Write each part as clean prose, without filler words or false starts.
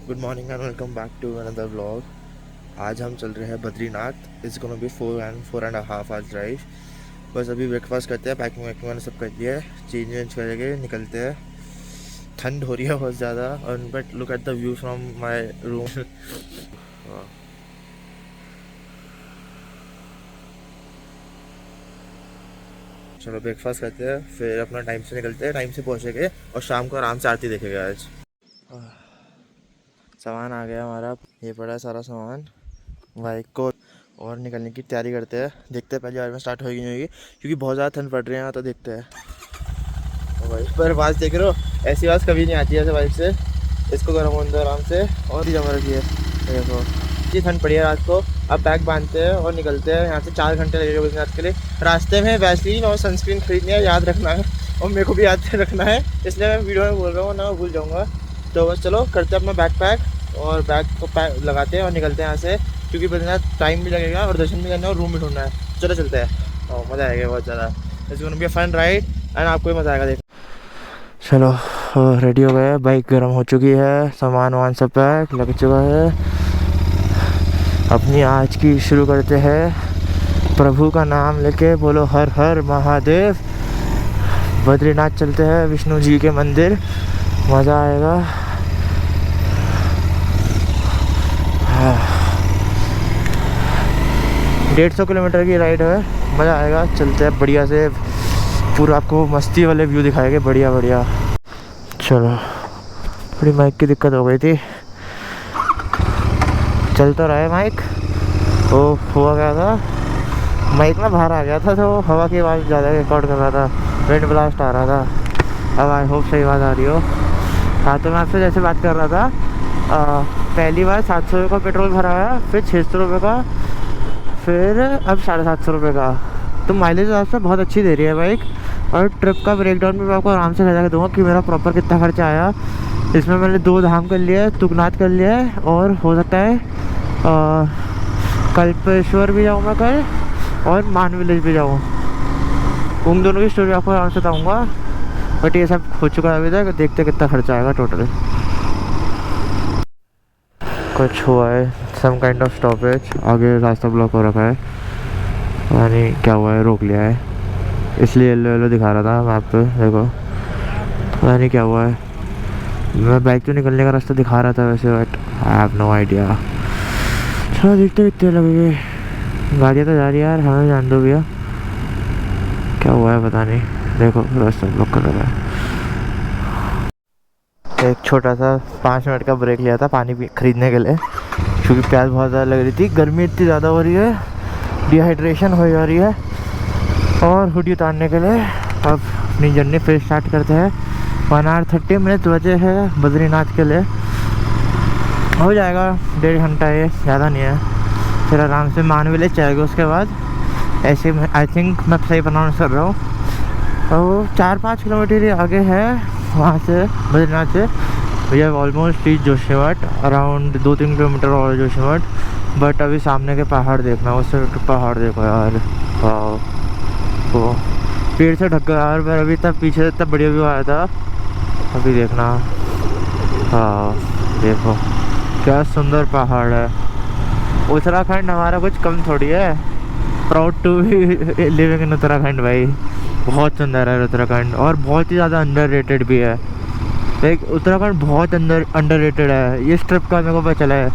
Good morning and welcome back to another vlog. आज हम चल रहे हैं Badrinath. It's gonna be 4.5 hours drive. बस अभी ब्रेकफास्ट करते हैं, पैकिंग वैकिंग मैंने सब कर दिया है, चेंज वेंज करके निकलते हैं। ठंड हो रही है बहुत ज़्यादा और but look at the view from my room. चलो ब्रेकफास्ट करते हैं, फिर अपना टाइम से निकलते हैं, टाइम से पहुँचेंगे और शाम को आराम से आरती देखेंगे। आज सामान आ गया हमारा, ये पड़ा है सारा सामान बाइक को, और निकलने की तैयारी करते हैं। देखते हैं पहली बार में स्टार्ट होगी नहीं होगी, क्योंकि बहुत ज़्यादा ठंड पड़ रही है यहाँ, तो देखते हैं। भाई पर आवाज़ देख रहे हो, ऐसी आवाज़ कभी नहीं आती है ऐसे बाइक से। इसको गर्म होने दो आराम से, और जमा रखिए। देखो इतनी ठंड पड़ी है रात को। अब बैग बांधते हैं और निकलते हैं यहाँ से। 4 घंटे लगेगा बद्रीनाथ के लिए। रास्ते में वैसलीन और सनस्क्रीन खरीदनी है, याद रखना है, और मेरे को भी याद रखना है, इसलिए मैं वीडियो में बोल रहा हूँ ना भूल जाऊँगा। तो बस चलो करते हैं अपना बैग पैक, और बैग को पैक लगाते हैं और निकलते हैं यहाँ से, क्योंकि बद्रीनाथ टाइम भी लगेगा और दर्शन भी करना है और रूम भी ढूंढना है। चलो चलते हैं, और मज़ा आएगा बहुत ज़्यादा। It's gonna be a fun ride and आपको भी मज़ा आएगा देख। चलो रेडी हो गए, बाइक गर्म हो चुकी है, सामान वामान सब पैक लग चुका है। अपनी आज की शुरू करते हैं। प्रभु का नाम लेके बोलो हर हर महादेव। बद्रीनाथ चलते हैं, विष्णु जी के मंदिर, मज़ा आएगा। 150 किलोमीटर की राइड है, मज़ा आएगा। चलते हैं बढ़िया से, पूरा आपको मस्ती वाले व्यू दिखाएंगे, बढ़िया बढ़िया। चलो थोड़ी माइक की दिक्कत हो गई थी, चल तो रहा है माइक। वो हुआ क्या था, माइक ना बाहर आ गया था, तो हवा की आवाज़ ज़्यादा रिकॉर्ड कर रहा था, विंड ब्लास्ट आ रहा था। अब आई होप सही बात आ रही हो। हाँ, तो मैं आपसे जैसे बात कर रहा था, पहली बार 700 रुपये का पेट्रोल भराया, फिर 600 रुपये का, फिर अब 750 रुपये का। तो माइलेज आपसे बहुत अच्छी दे रही है बाइक। और ट्रिप का ब्रेकडाउन भी मैं आपको आराम से बता के दूँगा कि मेरा प्रॉपर कितना खर्चा आया। इसमें मैंने 2 धाम कर लिया है, तुंगनाथ कर लिया है, और हो सकता है कल्पेश्वर भी जाऊँ मैं कल, और मान विलेज भी जाऊँ। उन दोनों की स्टोरी आपको आराम से बताऊँगा, बट ये सब हो चुका है अभी तक। देखते कितना खर्चा आएगा टोटल। कुछ हुआ है, सम काइंड ऑफ स्टॉपेज, आगे रास्ता ब्लॉक हो रखा है, यानी क्या हुआ है, रोक लिया है, इसलिए येलो येलो दिखा रहा था मैप पे। देखो यानी क्या हुआ है, मैं बाइक तो निकलने का रास्ता दिखा रहा था वैसे, but I have no idea. चलो देखते कितने लगेंगे। गाड़ियाँ तो जा रही है यार, हमें जान दो भैया, क्या हुआ है पता नहीं। देखो रास्ता ब्लॉक कर रहा है। एक छोटा सा 5 मिनट का ब्रेक लिया था पानी खरीदने के लिए, क्योंकि प्यास बहुत ज़्यादा लग रही थी, गर्मी इतनी ज़्यादा हो रही है, डिहाइड्रेशन हो जा रही है। और हुडी उतारने के लिए अब अपनी जर्नी फिर स्टार्ट करते हैं। 1 आवर 30 मिनट बचे हैं बद्रीनाथ के लिए, हो जाएगा 1.5 घंटा, ये ज़्यादा नहीं है। फिर आराम से मान विलेज जाएगा, उसके बाद ऐसे आई थिंक मैं सही प्रोनाउंस कर रहा हूँ, और 4-5 किलोमीटर ही आगे है वहाँ से, बद्रीनाथ से। भैया almost reach Joshimath, around 2-3 kilometre और जोशीमठ। बट अभी सामने के पहाड़ देखना, उससे पहाड़ देखो यार, वाह, तो पेड़ से ढक गया यार। पर अभी तक पीछे इतना बढ़िया व्यू आया था, अभी देखना। हाँ देखो क्या सुंदर पहाड़ है। उत्तराखंड हमारा कुछ कम थोड़ी है, proud to be living in Uttarakhand भाई। बहुत सुंदर है उत्तराखंड, और बहुत ही ज़्यादा अंडररेटेड भी है। लाइक उत्तराखंड बहुत अंडररेटेड है, इस ट्रिप का मेरे को पता चला है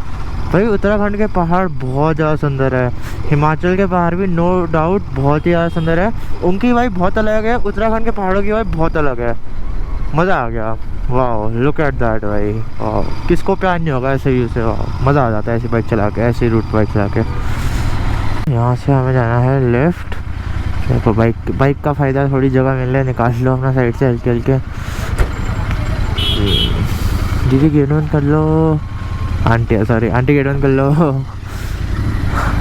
भाई। उत्तराखंड के पहाड़ बहुत ज़्यादा सुंदर है, हिमाचल के पहाड़ भी नो डाउट बहुत ही ज़्यादा सुंदर है, उनकी वाइब बहुत अलग है, उत्तराखंड के पहाड़ों की वाइब बहुत अलग है। मज़ा आ गया, वाह लुक एट दैट भाई, वाह किसको प्यार नहीं होगा ऐसे व्यू से, वाह मज़ा आ जाता है ऐसी बाइक चला के, ऐसी रूट बाइक चला के। यहाँ से हमें जाना है लेफ़्ट। देखो बाइक का फ़ायदा, थोड़ी जगह मिल रहा है, निकाल लो अपना साइड से हल्के हल्के। दीदी गेट बंद कर लो, आंटी गेट बंद कर लो।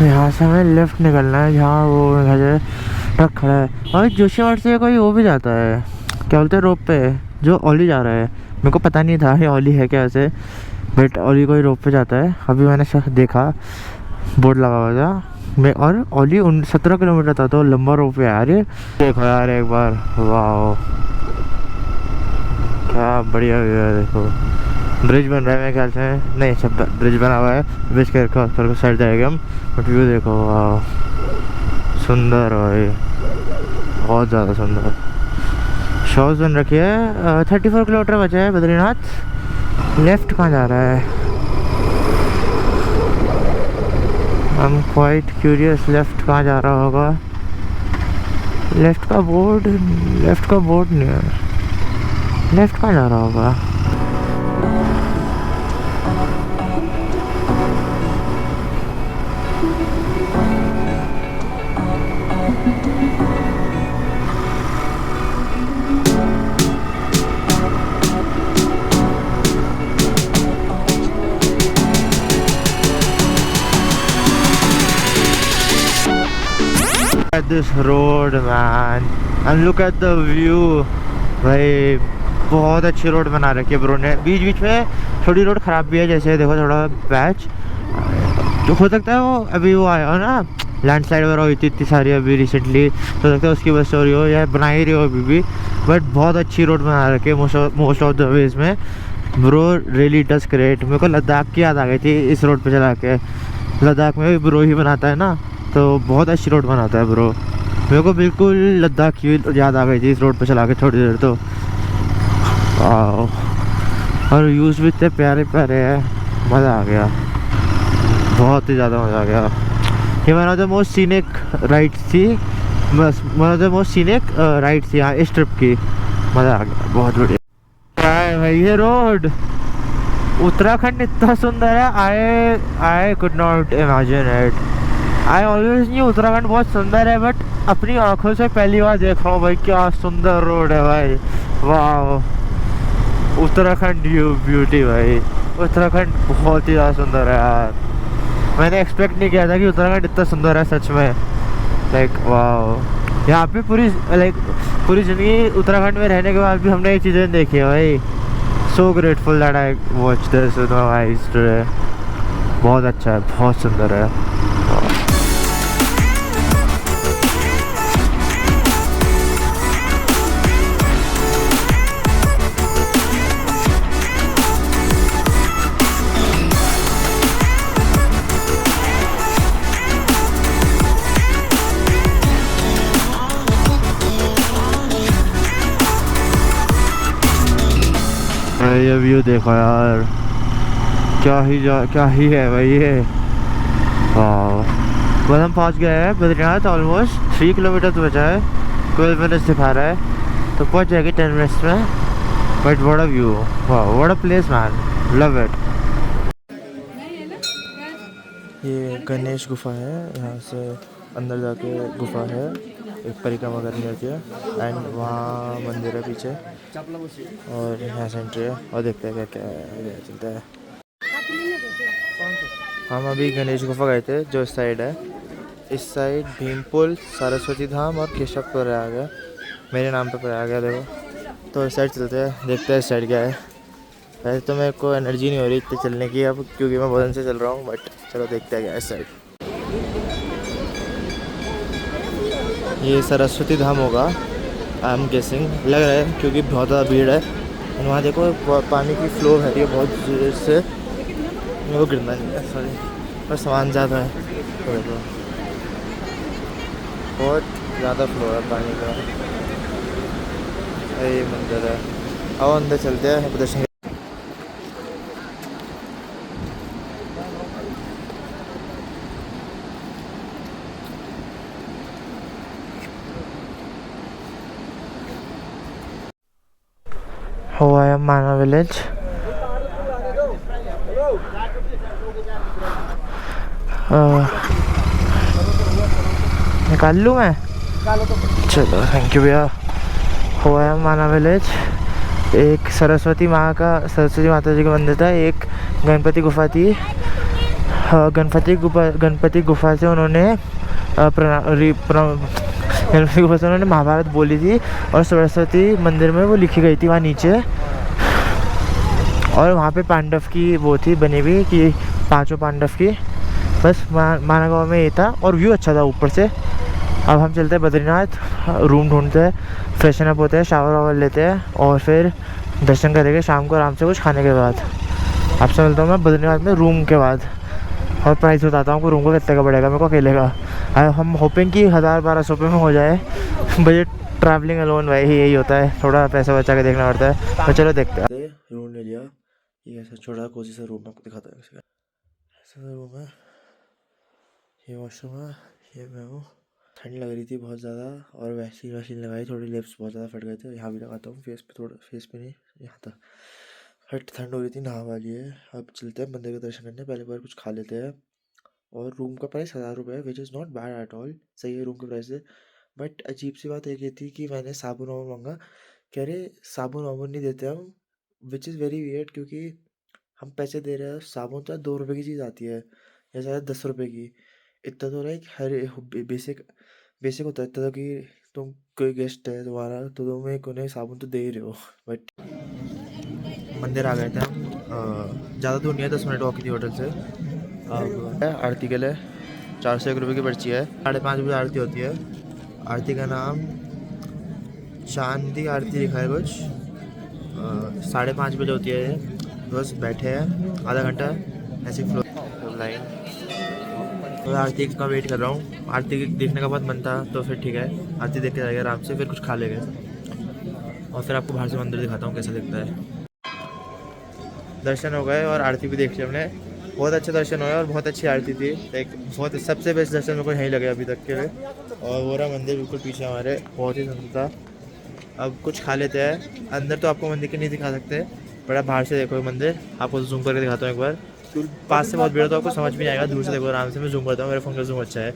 यहाँ से हमें लेफ़्ट निकलना है, जहाँ वो ट्रक खड़ा है। और जोशीमठ से कोई वो भी जाता है, क्या बोलते हैं, रोप पे, जो ओली जा रहा है। मेरे को पता नहीं था ये ओली है क्या ऐसे, बट ओली कोई रोप पे जाता है। अभी मैंने देखा बोर्ड लगा हुआ था मैं, और ओली 17 किलोमीटर था, तो लंबा रोप है यार ये। देखो यार एक बार, वाह क्या बढ़िया व्यू है, देखो ब्रिज बन रहा है मेरे ख्याल से, नहीं सब ब्रिज बना हुआ है, ब्रिज के साइड जाएंगे हम। बट व्यू देखो, वाह सुंदर भाई, बहुत ज़्यादा सुंदर। शॉज बन रखी है। 34 किलोमीटर बचा है बद्रीनाथ। लेफ्ट कहाँ जा रहा है? I am quite curious, left कहाँ जा रहा होगा? लेफ्ट का बोर्ड नहीं है। लेफ्ट कहाँ जा रहा होगा? At this road man and look at the view भाई, बहुत अच्छी रोड बना रखी है ब्रो ने। बीच बीच में थोड़ी रोड ख़राब भी है, जैसे देखो थोड़ा पैच जो हो सकता है वो अभी वो आया हो ना, लैंडस्लाइड वगैरह हुई थी इतनी सारी अभी रिसेंटली, हो सकता है उसकी वजह से हो रही हो या बना ही रही हो अभी भी। बट बहुत अच्छी रोड बना रखी है मोस्ट ऑफ द वेज में ब्रो, रियली डज ग्रेट। मेरे को लद्दाख की याद आ गई थी इस रोड पे चला के। लद्दाख में भी ब्रो ही बनाता है ना, तो बहुत अच्छी रोड बनाता है ब्रो। मेरे को बिल्कुल लद्दाख की याद आ गई थी इस रोड पे चला के थोड़ी देर तो। और व्यूज़ भी इतने प्यारे प्यारे हैं, मज़ा आ गया, बहुत ही ज़्यादा मज़ा आ गया। ये one of the most scenic rides थी, बस one of the most scenic rides थी यहाँ इस ट्रिप की। मज़ा आ गया, बहुत बढ़िया। क्या है भाई ये रोड? उत्तराखंड इतना सुंदर है, I could not imagine it. I always new Uttarakhand बहुत सुंदर है, बट अपनी आंखों से पहली बार देख रहा हूँ भाई, क्या सुंदर रोड है भाई, वाह। उत्तराखंड ब्यूटी भाई, उत्तराखंड बहुत ही ज़्यादा सुंदर है यार। मैंने एक्सपेक्ट नहीं किया था कि उत्तराखंड इतना सुंदर है सच में, लाइक वाह। यहाँ पे पूरी ज़िंदगी उत्तराखंड में रहने के बाद भी हमने ये चीज़ें देखी है भाई। So grateful that I watch this with my eyes today. बहुत अच्छा है, बहुत सुंदर है। ये व्यू देखो यार, क्या ही है भाई ये, वाह। बस हम पहुंच गए हैं बद्रीनाथ, ऑलमोस्ट 3 किलोमीटर तो बचा है, 12 मिनट्स दिखा रहा है, तो पहुंच जाएगी 10 मिनट्स में। बट व्हाट अ व्यू, वाह what a place man, love it. ये गणेश गुफा है, यहाँ से अंदर जाके गुफा है, एक परिक्रमा करनी होती है, एंड वहाँ मंदिर है पीछे, और यहाँ से एंट्री है। और देखते हैं क्या क्या है, चलता है। हम अभी गणेश गुफा गए थे, जो इस साइड है, इस साइड भीमपुल, सरस्वती धाम और केशव प्रयाग है, मेरे नाम पे प्रयाग है देखो। तो इस साइड चलते हैं, देखते हैं इस साइड क्या है। वैसे तो मेरे को एनर्जी नहीं हो रही इतने चलने की अब, क्योंकि मैं वजन से चल रहा हूँ, बट चलो देखते हैं क्या इस साइड। ये सरस्वती धाम होगा, आई एम गेसिंग, लग रहा है क्योंकि बहुत ज़्यादा भीड़ है। और वहाँ देखो पानी की फ्लो है रही है बहुत जोर से, मेरे को गिरना नहीं है सॉरी, पर सामान ज़्यादा है तो देखो बहुत ज़्यादा फ्लो है पानी का। ये मंदिर है, आओ अंदर चलते हैं दर्शन। हुआ है माना विलेज, निकाल लूँ मैं, चलो थैंक यू भैया। हुआ है माना विलेज, एक सरस्वती माता जी का मंदिर था, एक गणपति गुफा थी। गणपति गुफा से उन्होंने गणपति गुफा से उन्होंने महाभारत बोली थी, और सरस्वती मंदिर में वो लिखी गई थी वहाँ नीचे। और वहाँ पे पांडव की वो थी बनी हुई कि 5 पांडव की। बस माना गाँव में ये था, और व्यू अच्छा था ऊपर से। अब हम चलते हैं बद्रीनाथ, रूम ढूंढते हैं, फ्रेशन अप होते हैं, शावर वावर लेते हैं, और फिर दर्शन करेंगे शाम को आराम से कुछ खाने के बाद। आपसे मिलता हूँ मैं बद्रीनाथ में रूम के बाद, और प्राइस बताता हूँ आपको रूम का कितने का पड़ेगा मेरे को अकेले का। हम होपिंग कि 1000-1200 रुपये में हो जाए। बजट ट्रैवलिंग अलोन भाई यही होता है, थोड़ा पैसा बचा के देखना पड़ता है। तो चलो देखते हैं। रूम ले लिया, ये ऐसा छोटा कोजी सा रूम आपको दिखाता है। ऐसा रूम है, ये वॉशरूम है, ये मैं हूँ। ठंड लग रही थी बहुत ज़्यादा, और वैक्सीन वैक्सीन लगाई, थोड़ी लिप्स बहुत ज़्यादा फट गए थे। यहाँ भी लगाता हूँ फेस पे, थोड़ा फेस पे नहीं, यहाँ तक हट। ठंड हो रही थी, नहा वाली है। अब चलते हैं मंदिर के दर्शन करने, पहले बार कुछ खा लेते हैं। और रूम का प्राइस 1000 रुपये है, which is not bad at all, सही है रूम का प्राइस है। बट अजीब सी बात एक ये थी कि मैंने साबुन वाबुन मांगा, कह रहे साबुन वाबुन नहीं देते हम, विच इज़ वेरी वियर्ड, क्योंकि हम पैसे दे रहे हैं। साबुन तो 2 रुपये की चीज़ आती है, या शायद 10 रुपये की। इतना तो लाइक हर बेसिक बेसिक होता है इतना तो, कि तुम कोई गेस्ट है तुम्हारा तो तुम्हें कोने साबुन तो दे ही रहे हो। बट मंदिर आ गए थे हम, ज़्यादा दूर नहीं है, 10 मिनट वॉक की थी होटल से। अब आरती के लिए 401 रुपये की पर्ची है, 5:30 बजे आरती होती है। आरती का नाम चांदी आरती लिखा है कुछ, 5:30 बजे होती है ये। बस बैठे हैं आधा घंटा ऐसे फ्लो लाइन, तो आरती का वेट कर रहा हूँ। आरती देखने का बहुत मन था, तो फिर ठीक है आरती देख के जाएगा आराम से, फिर कुछ खा लेंगे और फिर आपको बाहर से मंदिर दिखाता हूँ कैसा दिखता है। दर्शन हो गए और आरती भी देख ली हमने, बहुत अच्छे दर्शन हुए और बहुत अच्छी आरती थी। एक बहुत सबसे बेस्ट दर्शन मेरे को यहीं लगे अभी तक के लिए। और वो रहा मंदिर बिल्कुल पीछे हमारे, बहुत ही सुंदर था। अब कुछ खा लेते हैं, अंदर तो आपको मंदिर के नहीं दिखा सकते, बड़ा बाहर से देखो मंदिर, आपको जूम करके दिखाता हूँ एक बार। पास से बहुत भीड़ तो आपको समझ भी नहीं आएगा, दूर से देखो आराम से। मैं जूम करता हूँ, मेरे फ़ोन का जूम अच्छा है।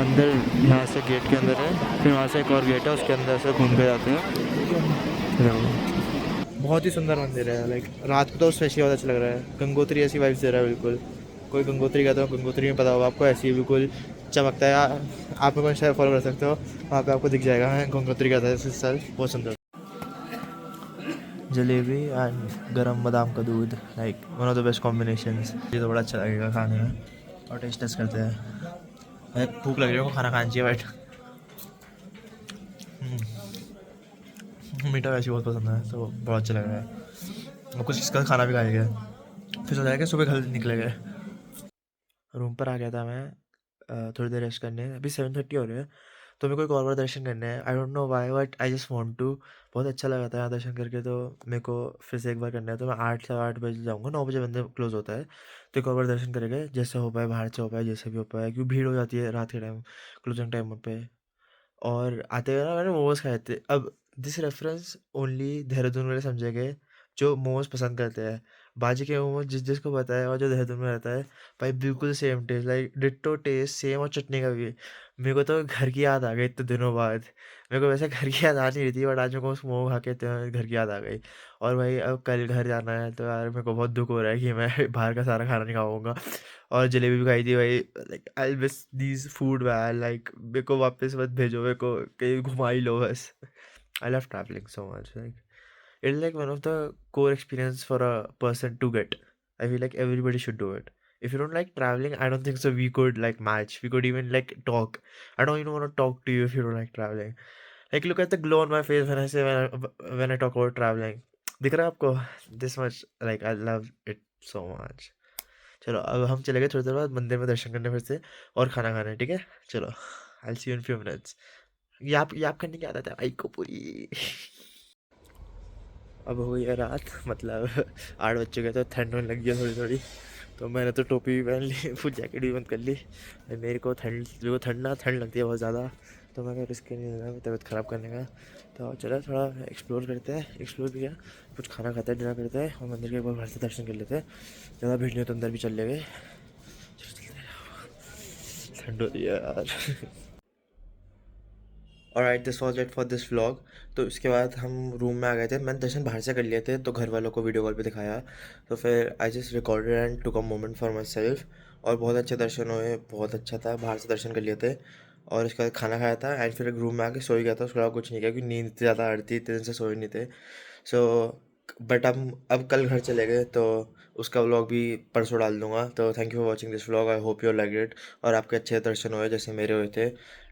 अंदर यहाँ से गेट के अंदर है, फिर वहाँ से एक और गेट है, उसके अंदर से घूम के जाते हैं। बहुत ही सुंदर मंदिर है, लाइक रात को तो स्पेशली बहुत अच्छा लग रहा है। गंगोत्री ऐसी वाइब्स दे रहा है बिल्कुल। कोई गंगोत्री का, तो गंगोत्री में पता होगा आपको, ऐसी ही बिल्कुल चमकता है। आप मेरे को शायद फॉलो कर सकते हो, वहाँ पे आपको दिख जाएगा। मैं गंगोत्री का था इस साल, बहुत सुंदर। जलेबी एंड गरम बादाम का दूध, like one of the best combinations. ये तो बड़ा अच्छा लगेगा खाने में, और टेस्ट करते हैं। भूख लग रही है, खाना खाना चाहिए बट मीठा वैसे बहुत पसंद है, तो बहुत अच्छा लग रहा है। और कुछ इसका खाना भी खाएगा, फिर हो जाएगा सुबह कल निकले गए। रूम पर आ गया था मैं, थोड़ी देर रेस्ट करने। अभी 7:30 हो रहे हैं, तो मेरे को एक और बार दर्शन करने हैं। I don't know why, but I just want to. बहुत अच्छा लगा था यहाँ दर्शन करके, तो मेरे को फिर से एक बार करना है। तो मैं 8 सवा 8 बजे जाऊँगा, 9 बजे मंदिर क्लोज होता है। तो एक और बार दर्शन करेंगे, जैसे हो पाए, बाहर से हो पाए, जैसे भी हो पाए, क्योंकि भीड़ हो जाती है रात के टाइम, क्लोजिंग टाइम पे। और आते हुए ना मैंने मोमोज खाए थे। अब दिस रेफरेंस ओनली देहरादून वाले समझेंगे जो मोमोज पसंद करते हैं। बाजी के मोमोज जिस जिसको पता है, और जो देहरादून में रहता है, भाई बिल्कुल same taste, like ditto taste same, और चटनी का भी। मेरे को तो घर की याद आ गई इतने दिनों बाद। मेरे को वैसे घर की याद आ नहीं रही थी, बट आज मेरे को उस मोमो खा के घर की याद आ गई। और भाई अब कल घर जाना है, तो यार मेरे को बहुत दुख हो रहा है कि मैं बाहर का सारा खाना नहीं खाऊंगा। और जलेबी भी खाई थी भाई, like I miss these food man. Like मेरे को वापस मत भेजो, मेरे को कहीं घुमा ही लो बस। I love travelling so much, like it's like one of the core experience for a person to get. I feel like everybody should do it. If you don't like traveling, I don't think so we could like match. We could even like talk. I don't even want to talk to you if you don't like traveling. Like look at the glow on my face when I say when I talk about traveling. दिख रहा है आपको? This much like I love it so much. चलो अब हम चले गए थोड़ी देर बाद मंदिर में दर्शन करने फिर से, और खाना खाने, ठीक है। चलो आई सी यू इन फ्यू मिनट्स। ये आप करने की आदत है भाई को पूरी। अब हो गई है रात, मतलब 8 बज चुके, तो ठंड होने लगी है थोड़ी थोड़ी। तो मैंने तो टोपी भी पहन ली, फुल जैकेट भी बंद कर ली। मेरे को ठंड लगती है बहुत ज़्यादा, तो मैं रिस्क नहीं लेना तबीयत ख़राब करने का। तो चलो थोड़ा एक्सप्लोर करते हैं। एक्सप्लोर किया, कुछ खाना खाते हैं, डिनर करते हैं, और मंदिर के एक बार बाहर से दर्शन कर लेते हैं। ज़्यादा भीड़ नहीं हो तो अंदर भी चल लेंगे। चलो चलते हैं, ठंड हो रही है यार। Alright, this was it for this vlog. तो इसके बाद हम रूम में आ गए थे, मैंने दर्शन बाहर से कर लिए थे, तो घर वालों को वीडियो कॉल पे दिखाया। तो फिर I just recorded and took a moment for my self. और बहुत अच्छे दर्शन हुए, बहुत अच्छा था। बाहर से दर्शन कर लिए थे, और इसके बाद खाना खाया था, एंड फिर एक रूम में आके सो ही गया था। उसके बाद कुछ नहीं किया, क्योंकि नींद इतनी ज़्यादा आ रही थी, इतने दिन से सोए नहीं थे। सो बट अब कल घर चले गए तो उसका व्लॉग भी परसों डाल दूंगा। तो thank you for watching this vlog, I hope you like it, और आपके अच्छे दर्शन हुए जैसे मेरे हुए थे।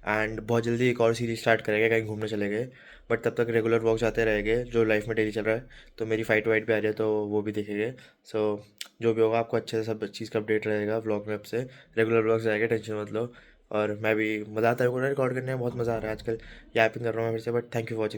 एंड बहुत जल्दी एक और सीरीज स्टार्ट करेंगे, कहीं घूमने चले गए, बट तब तक रेगुलर व्लॉग्स आते रहेंगे जो लाइफ में डेली चल रहा है। तो मेरी फाइट वाइट भी आ रही है तो वो भी देखेंगे। सो जो भी होगा आपको अच्छे से सब चीज़ का अपडेट रहेगा व्लॉग में। अब से रेगुलर व्लॉग्स आएंगे, टेंशन मत लो। और मैं भी मज़ा आता है रिकॉर्ड करने में, बहुत मज़ा आ रहा है आजकल। यापिंग कर रहा हूँ मैं फिर से, but thank you for watching.